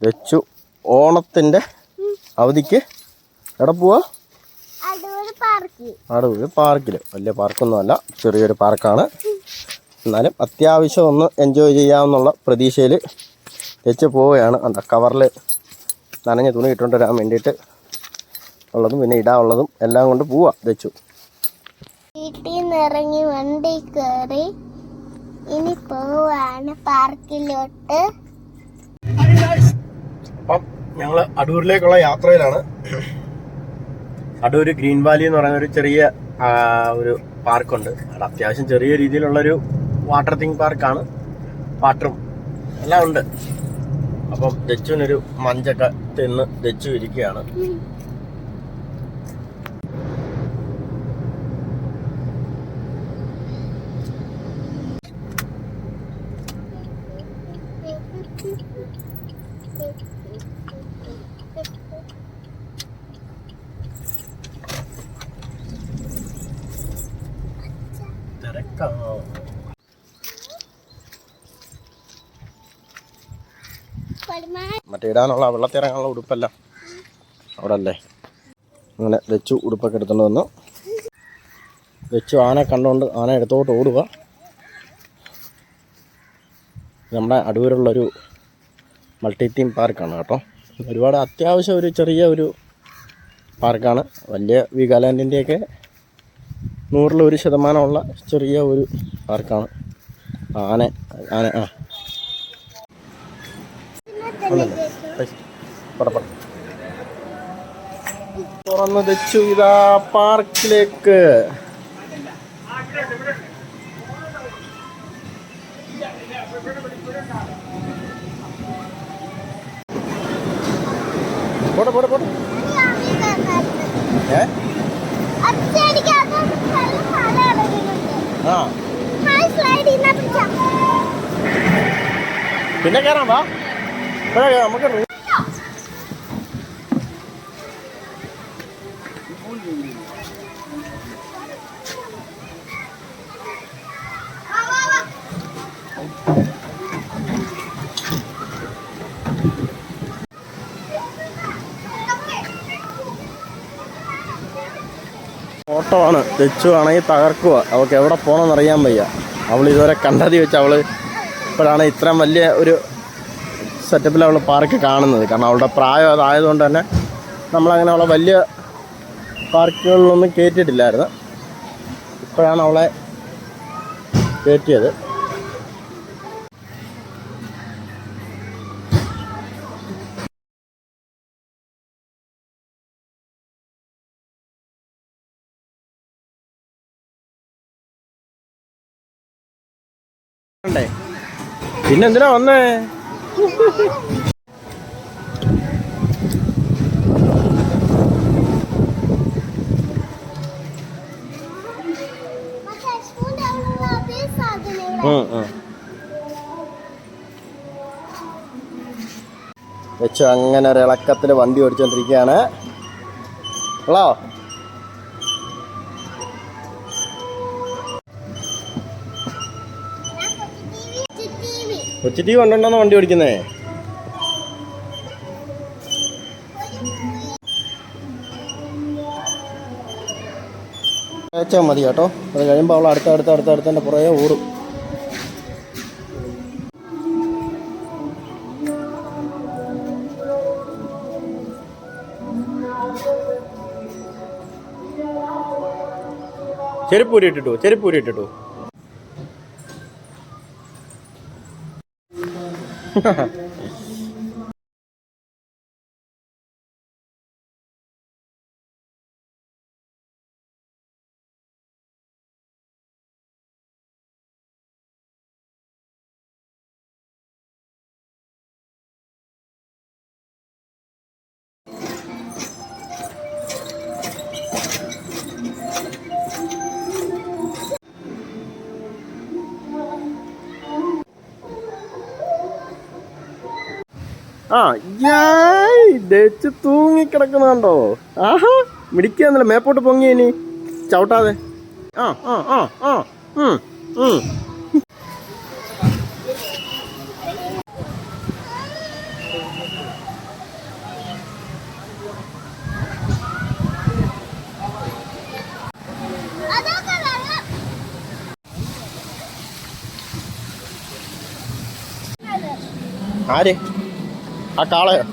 വെച്ചു ഓണത്തിൻ്റെ അവധിക്ക് എവിടെ പോവാ? അടൂര് പാർക്കിൽ. വലിയ പാർക്കൊന്നുമല്ല, ചെറിയൊരു പാർക്കാണ്. എന്നാലും അത്യാവശ്യം ഒന്ന് എൻജോയ് ചെയ്യാമെന്നുള്ള പ്രതീക്ഷയിൽ വെച്ച് പോവുകയാണ്. എന്താ കവറിൽ നനഞ്ഞ തുണി ഇട്ടുകൊണ്ട് വരാൻ വേണ്ടിയിട്ട് ഉള്ളതും പിന്നെ ഇടാനുള്ളതും എല്ലാം കൊണ്ട് പോവാ വെച്ചു. വീട്ടിൽ നിന്ന് ഇറങ്ങി വണ്ടി കയറി ഇനി പോവാണ് പാർക്കിലോട്ട്. അപ്പം ഞങ്ങൾ അടൂരിലേക്കുള്ള യാത്രയിലാണ്. അടൂർ ഗ്രീൻ വാലി എന്ന് പറയുന്ന ഒരു ചെറിയ ഒരു പാർക്കുണ്ട്. അവിടെ അത്യാവശ്യം ചെറിയ രീതിയിലുള്ളൊരു വാട്ടർ തീം പാർക്കാണ്. വാട്ടറും എല്ലാം ഉണ്ട്. അപ്പം ദച്ചുവിനൊരു മഞ്ചൊക്കെ തിന്ന് ദച്ചു ഇരിക്കുകയാണ്. മറ്റേ ഇടാനുള്ള വെള്ളത്തിറങ്ങാനുള്ള ഉടുപ്പല്ല അവിടെ അല്ലേ. അങ്ങനെ വെച്ചു ഉടുപ്പൊക്കെ എടുത്തുകൊണ്ട് വന്നു. വെച്ചു ആന കണ്ടുകൊണ്ട് ആന എടുത്തോട്ട് ഓടുക. നമ്മുടെ അടൂരുള്ളൊരു മൾട്ടി തീം പാർക്കാണ് കേട്ടോ. ഒരുപാട് അത്യാവശ്യം ഒരു ചെറിയ ഒരു പാർക്കാണ്. വലിയ വീഗാലാൻഡിൻ്റെയൊക്കെ 100% ചെറിയ ഒരു പാർക്കാണ്. ആന തുറന്നു വെച്ചു ഇതാ പാർക്കിലേക്ക്. പോട്ടെ പോട്ടെ പോട്ടെ. പിന്നെ കയറാം വാ. നമുക്ക് ഓട്ടോ ആണ്. തെച്ചു ആണെങ്കിൽ തകർക്കുക. അവൾക്ക് എവിടെ പോകണമെന്ന് അറിയാൻ വയ്യ. അവൾ ഇതുവരെ കണ്ടതി വെച്ച് അവൾ ഇപ്പോഴാണ് ഇത്രയും വലിയ ഒരു സെറ്റപ്പിൽ അവൾ പാർക്ക് കാണുന്നത്. കാരണം അവളുടെ പ്രായം അതായതുകൊണ്ട് തന്നെ നമ്മളങ്ങനെ അവളെ വലിയ പാർക്കുകളിലൊന്നും കയറ്റിയിട്ടില്ലായിരുന്നു. ഇപ്പോഴാണ് അവളെ കയറ്റിയത്. പിന്നെന്തിനാ വന്നേ? വെച്ചു അങ്ങനെ ഒരു ഇളക്കത്തിൽ വണ്ടി ഓടിച്ചോണ്ടിരിക്കുകയാണ്. ഹലോ കൊച്ചി ടി വി കണ്ടോണ്ടാണ് വണ്ടി ഓടിക്കുന്നേ. വെച്ചാൽ മതി കേട്ടോ. അത് കഴിയുമ്പോൾ അവൾ അടുത്തടുത്തന്നെ പുറകെ ഓടും. ചെരുപ്പൂരിട്ടിട്ടു ഡച്ച് തൂങ്ങിക്കിടക്കുന്നുണ്ടോ? ആഹാ മിടിക്കാന്നല്ല, മേപ്പോട്ട് പൊങ്ങിയനി ചവിട്ടാതെ. ആര്? ആ കാളയോ?